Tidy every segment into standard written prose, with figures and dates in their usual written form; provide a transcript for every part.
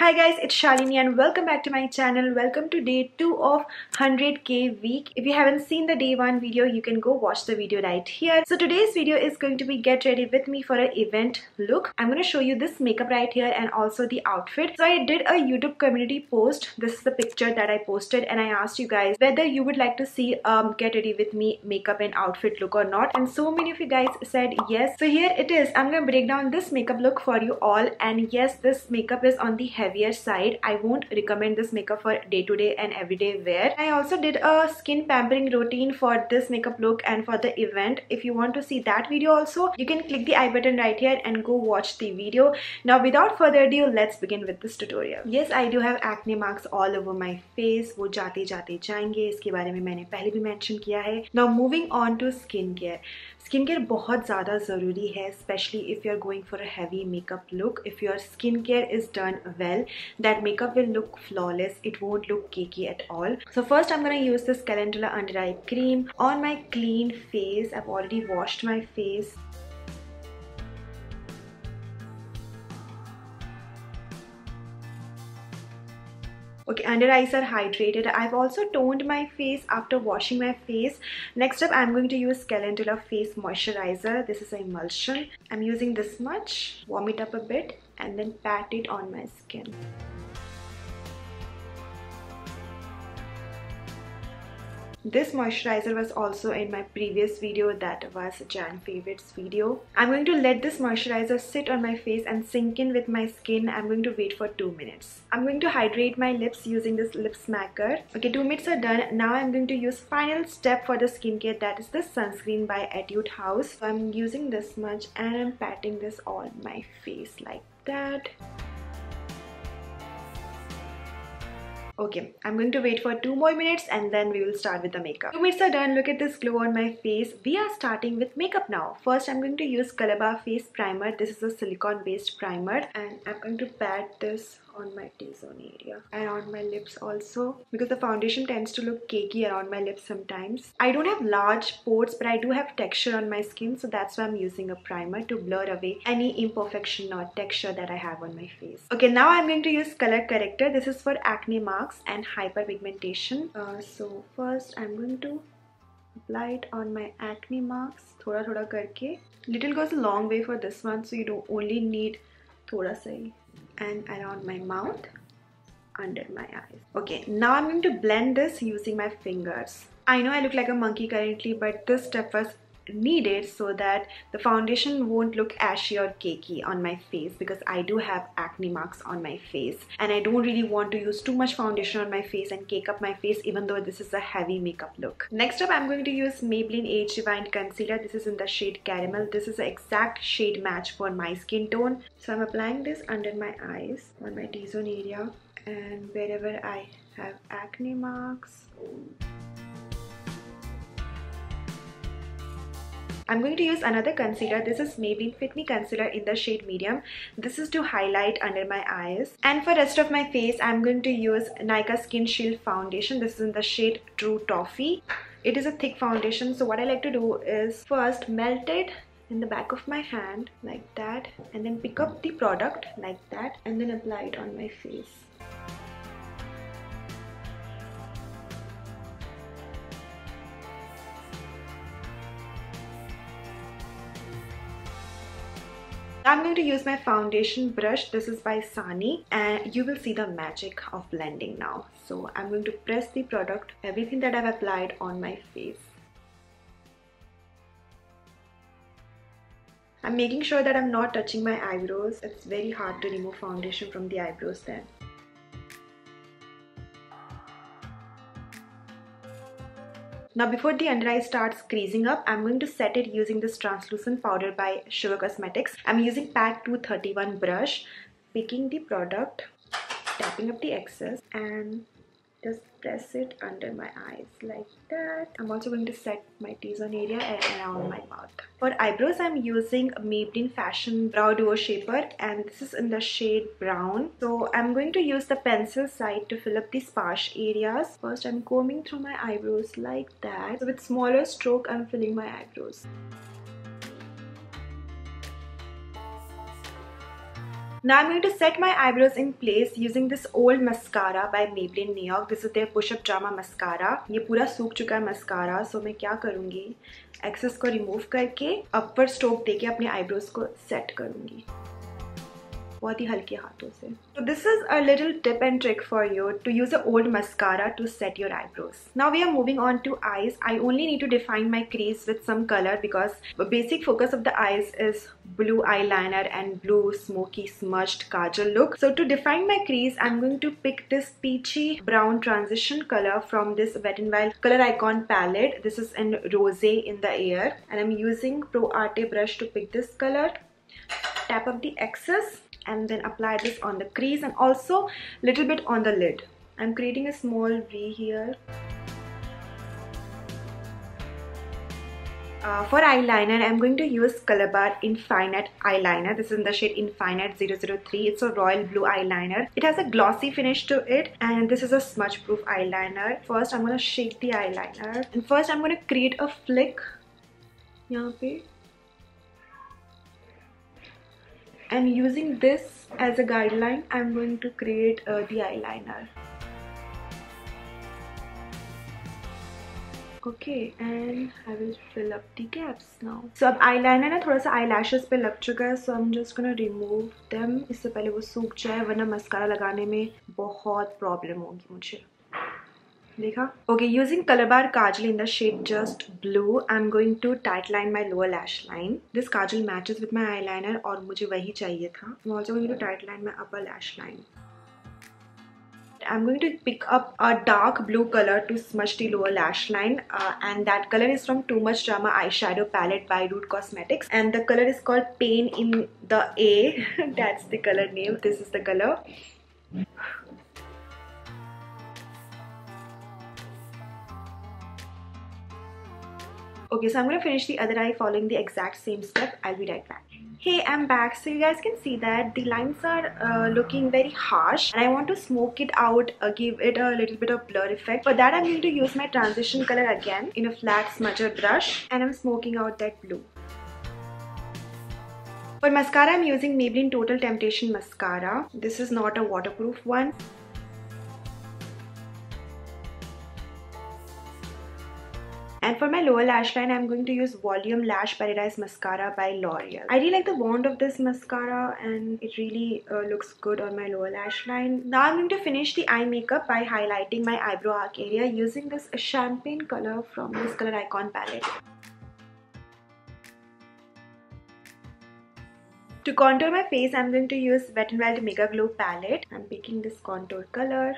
Hi guys, it's Shalini and welcome back to my channel. Welcome to day 2 of 100k week. If you haven't seen the day 1 video, you can go watch the video right here. So today's video is going to be get ready with me for an event look. I'm going to show you this makeup right here and also the outfit. So I did a YouTube community post. This is the picture that I posted and I asked you guys whether you would like to see get ready with me makeup and outfit look or not. And so many of you guys said yes. So here it is. I'm going to break down this makeup look for you all. And yes, this makeup is on the heavier side. I won't recommend this makeup for day-to-day and everyday wear. I also did a skin pampering routine for this makeup look and for the event. If you want to see that video also, you can click the I button right here and go watch the video. Now without further ado, let's begin with this tutorial. Yes, I do have acne marks all over my face. वो जाते जाते जाएंगे, इसके बारे में मैंने पहले भी मेंशन किया है. Now moving on to skincare. Skincare बहुत ज़्यादा ज़रूरी है, especially if you are going for a heavy makeup look. If your skincare is done well, that makeup will look flawless. It won't look cakey at all. So first I'm gonna use this Calendula under eye cream on my clean face. I've already washed my face. Okay, under eyes are hydrated. I've also toned my face after washing my face. Next up, I'm going to use Calendula face moisturizer. This is an emulsion. I'm using this much. Warm it up a bit and then pat it on my skin. This moisturizer was also in my previous video, that was Jan favorites video. I'm going to let this moisturizer sit on my face and sink in with my skin. I'm going to wait for 2 minutes. I'm going to hydrate my lips using this lip smacker. Okay, 2 minutes are done. Now I'm going to use final step for the skincare, that is the sunscreen by Etude House. So I'm using this much and I'm patting this on my face like that. Okay, I'm going to wait for 2 more minutes and then we will start with the makeup. 2 minutes are done. Look at this glow on my face. We are starting with makeup now. First, I'm going to use Color Bar Face Primer. This is a silicone based primer and I'm going to pat this on my T-zone area and on my lips also, because the foundation tends to look cakey around my lips sometimes. I don't have large pores, but I do have texture on my skin, so that's why I'm using a primer to blur away any imperfection or texture that I have on my face. Okay, now I'm going to use color corrector. This is for acne marks and hyperpigmentation. So first I'm going to apply it on my acne marks, thoda thoda karke. Little goes a long way for this one, so you don't only need thoda sa hi. And around my mouth, under my eyes. Okay, now I'm going to blend this using my fingers. I know I look like a monkey currently, but this step was needed so that the foundation won't look ashy or cakey on my face, because I do have acne marks on my face and I don't really want to use too much foundation on my face and cake up my face, even though this is a heavy makeup look. Next up, I'm going to use Maybelline Age Rewind Concealer. This is in the shade Caramel. This is the exact shade match for my skin tone. So I'm applying this under my eyes, on my T-zone area and wherever I have acne marks. I'm going to use another concealer. This is Maybelline Fit Me Concealer in the shade Medium. This is to highlight under my eyes. And for rest of my face, I'm going to use Nykaa Skin Shield Foundation. This is in the shade True Toffee. It is a thick foundation. So what I like to do is first melt it in the back of my hand like that, and then pick up the product like that and then apply it on my face. I'm going to use my foundation brush. This is by Sony and you will see the magic of blending now. So I'm going to press the product, everything that I've applied on my face. I'm making sure that I'm not touching my eyebrows. It's very hard to remove foundation from the eyebrows then. Now before the under eye starts creasing up, I'm going to set it using this translucent powder by Sugar Cosmetics. I'm using Pack 231 brush, picking the product, tapping up the excess and just press it under my eyes like that. I'm also going to set my T-zone area and around my mouth. For eyebrows, I'm using Maybelline Fashion Brow Duo Shaper and this is in the shade Brown. So I'm going to use the pencil side to fill up the sparse areas. First, I'm combing through my eyebrows like that. So with smaller stroke, I'm filling my eyebrows. Now I'm going to set my eyebrows in place using this old mascara by Maybelline New York. This is their Push Up Drama Mascara. ये पूरा सूख चुका है mascara, so मैं क्या करूँगी, excess को remove करके upward stroke देके अपने eyebrows को set करूँगी बहुत ही हल्के हाथों से. So this is a little tip and trick for you to use an old mascara to set your eyebrows. Now we are moving on to eyes. I only need to define my crease with some color because the basic focus of the eyes is blue eyeliner and blue smoky smudged kajal look. So to define my crease, I'm going to pick this peachy brown transition color from this Wet n Wild Color Icon palette. This is in Rosé in the Air, and I'm using Pro Arte brush to pick this color. Tap up the excess and then apply this on the crease and also little bit on the lid. I'm creating a small V here. For eyeliner, I'm going to use Color Bar Infinite eyeliner. This is in the shade Infinite 003. It's a royal blue eyeliner. It has a glossy finish to it, and this is a smudge proof eyeliner. First, I'm going to shake the eyeliner, and first I'm going to create a flick यहाँ पे. And using this as a guideline, I'm going to create the eyeliner. Okay, and I will fill up the gaps now. So अब eyeliner ना थोड़ा सा eyelashes पे लग चुका है, so I'm just gonna remove them. इससे पहले वो सूख जाए, वरना मस्कारा लगाने में बहुत प्रॉब्लम होगी मुझे. देखा? Okay, using Color Bar Kajal in the shade Just Blue, I'm going to tight line my lower lash line. This kajal matches with my eyeliner और मुझे वही चाहिए था. I'm also going to tight line my upper lash line. I'm going to pick up a dark blue color to smudge the lower lash line, and that color is from Too Much Drama eyeshadow palette by Root Cosmetics, and the color is called Pain in the A. That's the color name. This is the color. Okay, so I'm going to finish the other eye following the exact same step. I'll be right back. Hey, I'm back. So you guys can see that the lines are looking very harsh, and I want to smoke it out, give it a little bit of blur effect. For that, I'm going to use my transition color again in a flat smudger brush, and I'm smoking out that blue. For mascara, I'm using Maybelline Total Temptation Mascara. This is not a waterproof one. And for my lower lash line, I'm going to use Volume Lash Paradise Mascara by L'Oreal. I really like the wand of this mascara, and it really looks good on my lower lash line. Now I'm going to finish the eye makeup by highlighting my eyebrow arc area using this champagne color from this Color Icon palette. To contour my face, I'm going to use Wet n Wild Mega Glow palette. I'm picking this contour color.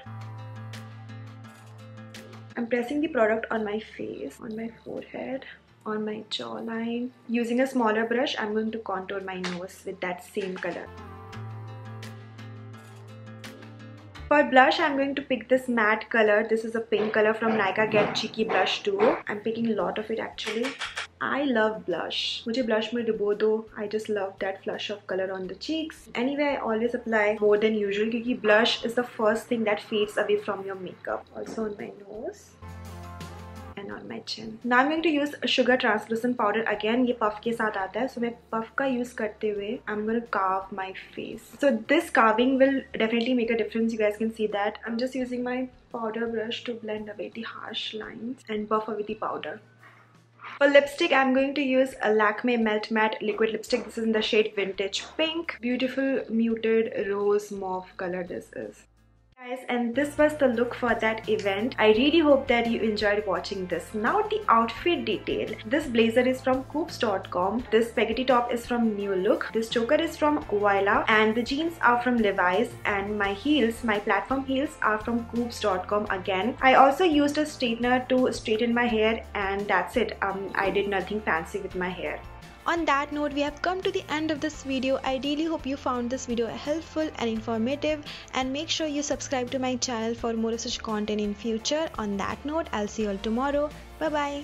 I'm pressing the product on my face, on my forehead, on my jawline. Using a smaller brush, I'm going to contour my nose with that same color. For blush, I'm going to pick this matte color. This is a pink color from Nykaa Get Cheeky Blush Duo. I'm picking a lot of it actually. I love blush. मुझे blush में डुबो दो. I just love that flush of color on the cheeks. Anyway, I always apply more than usual because blush is the first thing that fades away from your makeup. Also on my nose and on my chin. Now I'm going to use Sugar Translucent Powder again. ये puff के साथ आता है. So मैं puff का use करते हुए I'm going to carve my face. So this carving will definitely make a difference. You guys can see that. I'm just using my powder brush to blend away the harsh lines and buff away the powder. For lipstick, I'm going to use a Lakme Melt Matte Liquid Lipstick. This is in the shade Vintage Pink. Beautiful muted rose mauve color this is. Guys, and this was the look for that event. I really hope that you enjoyed watching this. Now the outfit detail. This blazer is from Coops.com. This spaghetti top is from New Look. This choker is from Voila, and the jeans are from Levi's, and my heels, my platform heels, are from Coops.com again. I also used a straightener to straighten my hair, and that's it. I did nothing fancy with my hair. On that note, we have come to the end of this video. I really hope you found this video helpful and informative, and make sure you subscribe to my channel for more such content in future. On that note, I'll see you all tomorrow. Bye bye.